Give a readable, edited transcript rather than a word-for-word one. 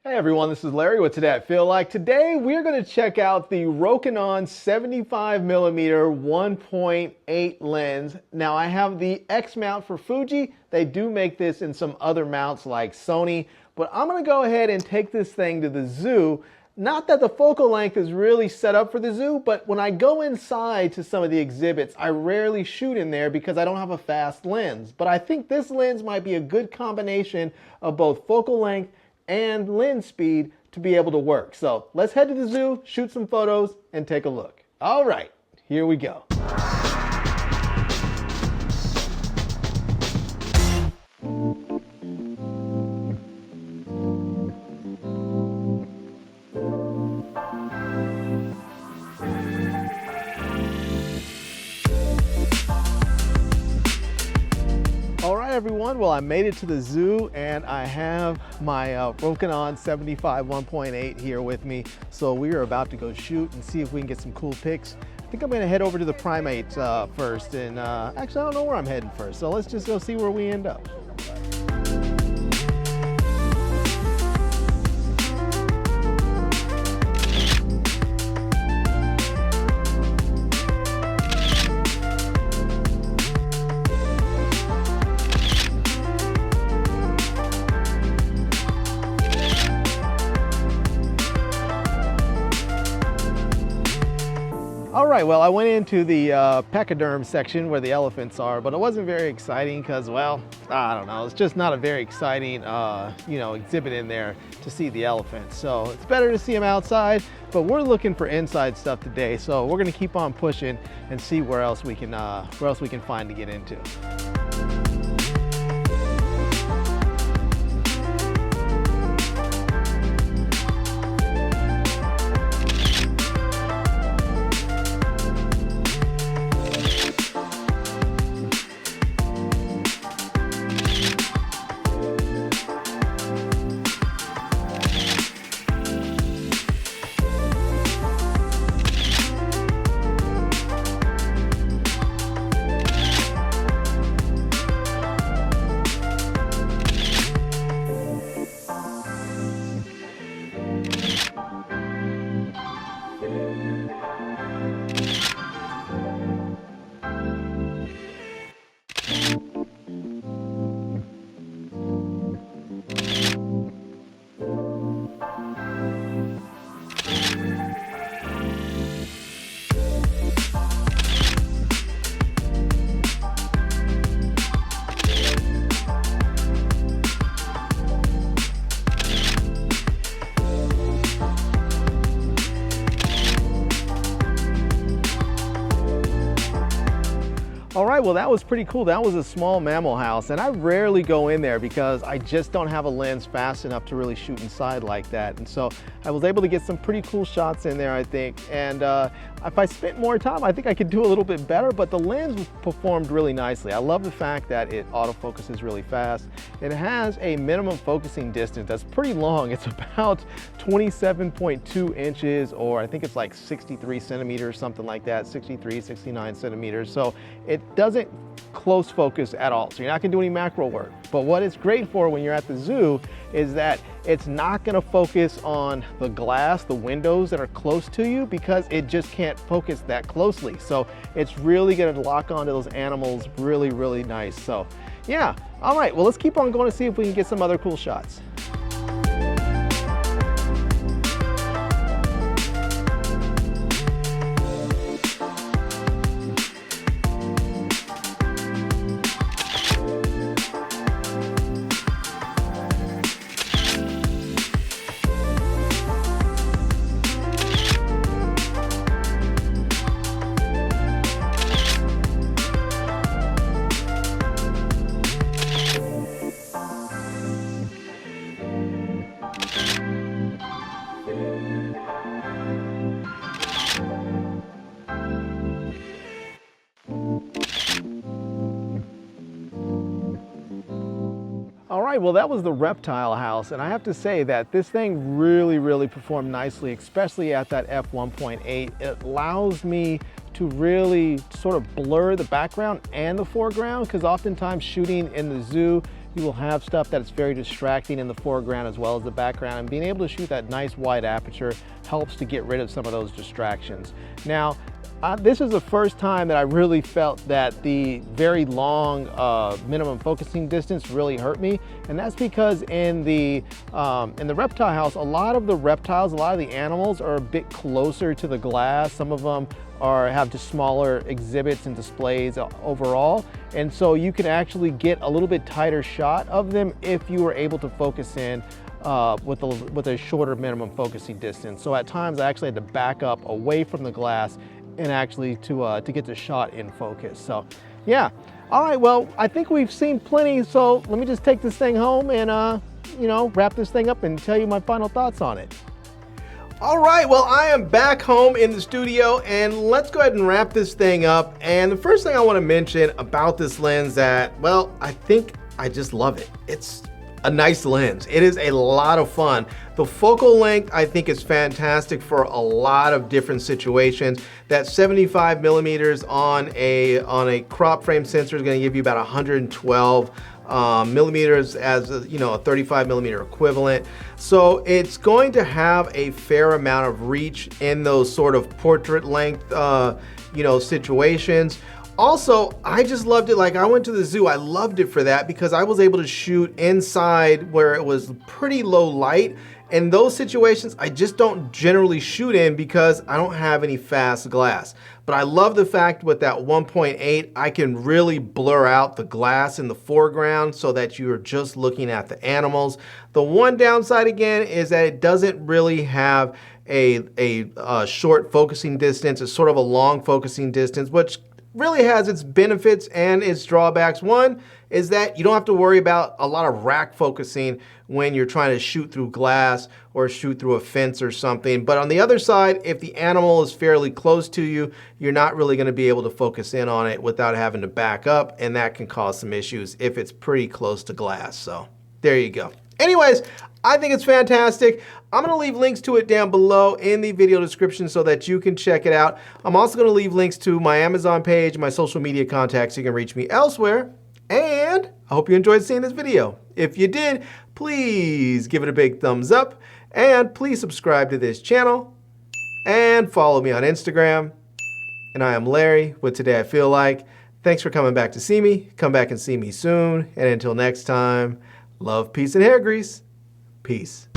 Hey everyone, this is Larry with Todayifeellike. Today we're going to check out the Rokinon 75mm 1.8 lens. Now I have the X mount for Fuji. They do make this in some other mounts like Sony, but I'm going to go ahead and take this thing to the zoo. Not that the focal length is really set up for the zoo, but when I go inside to some of the exhibits, I rarely shoot in there because I don't have a fast lens. But I think this lens might be a good combination of both focal length and lens speed to be able to work. So let's head to the zoo, shoot some photos, and take a look. All right, here we go. Everyone, well, I made it to the zoo and I have my Rokinon 75 1.8 here with me. So we are about to go shoot and see if we can get some cool pics. I think I'm going to head over to the primate first, and actually I don't know where I'm heading first, so let's just go see where we end up. All right, well, I went into the pachyderm section where the elephants are, but it wasn't very exciting because, well, I don't know, it's just not a very exciting, exhibit in there to see the elephants. So it's better to see them outside, but we're looking for inside stuff today. So we're gonna keep on pushing and see where else we can find to get into. All right, well, that was pretty cool. That was a small mammal house, and I rarely go in there because I just don't have a lens fast enough to really shoot inside like that. And so I was able to get some pretty cool shots in there, I think. And if I spent more time, I think I could do a little bit better, but the lens performed really nicely. I love the fact that it autofocuses really fast. It has a minimum focusing distance that's pretty long. It's about 27.2 inches, or I think it's like 63 centimeters, something like that, 63, 69 centimeters. So it doesn't close focus at all, so you're not gonna do any macro work. But what it's great for when you're at the zoo is that it's not gonna focus on the glass, the windows that are close to you, because it just can't focus that closely. So it's really gonna lock onto those animals really, really nice. So yeah, all right, well, let's keep on going to see if we can get some other cool shots. right, well, that was the reptile house, and I have to say that this thing really performed nicely, especially at that f1.8. It allows me to really sort of blur the background and the foreground, because oftentimes shooting in the zoo, you will have stuff that is very distracting in the foreground as well as the background, and being able to shoot that nice wide aperture helps to get rid of some of those distractions. Now, this is the first time that I really felt that the very long minimum focusing distance really hurt me, and that's because in the reptile house, a lot of the reptiles, a lot of the animals are a bit closer to the glass. Some of them have just smaller exhibits and displays overall, and so you can actually get a little bit tighter shot of them if you were able to focus in with a shorter minimum focusing distance. So at times I actually had to back up away from the glass and actually to get the shot in focus. So yeah, all right, well, I think we've seen plenty, so let me just take this thing home and you know, wrap this thing up and tell you my final thoughts on it. All right, well, I am back home in the studio, and let's go ahead and wrap this thing up. And the first thing I want to mention about this lens that, well, I think I just love it. It's a nice lens. It is a lot of fun. The focal length, I think, is fantastic for a lot of different situations. That 75 millimeters on a crop frame sensor is going to give you about 112 millimeters as a, you know, a 35 millimeter equivalent. So it's going to have a fair amount of reach in those sort of portrait length, you know, situations. Also, I just loved it. Like, I went to the zoo. I loved it for that because I was able to shoot inside where it was pretty low light. And those situations I just don't generally shoot in because I don't have any fast glass. But I love the fact with that 1.8, I can really blur out the glass in the foreground so that you're just looking at the animals. The one downside again is that it doesn't really have a short focusing distance. It's sort of a long focusing distance, which really has its benefits and its drawbacks. One is that you don't have to worry about a lot of rack focusing when you're trying to shoot through glass or shoot through a fence or something. But on the other side, if the animal is fairly close to you, you're not really going to be able to focus in on it without having to back up, and that can cause some issues if it's pretty close to glass. So there you go. Anyways, I think it's fantastic. I'm going to leave links to it down below in the video description so that you can check it out. I'm also going to leave links to my Amazon page, my social media contacts, so you can reach me elsewhere. And I hope you enjoyed seeing this video. If you did, please give it a big thumbs up, and please subscribe to this channel and follow me on Instagram. And I am Larry with Today I Feel Like. Thanks for coming back to see me. Come back and see me soon. And until next time, love, peace, and hair grease. Peace.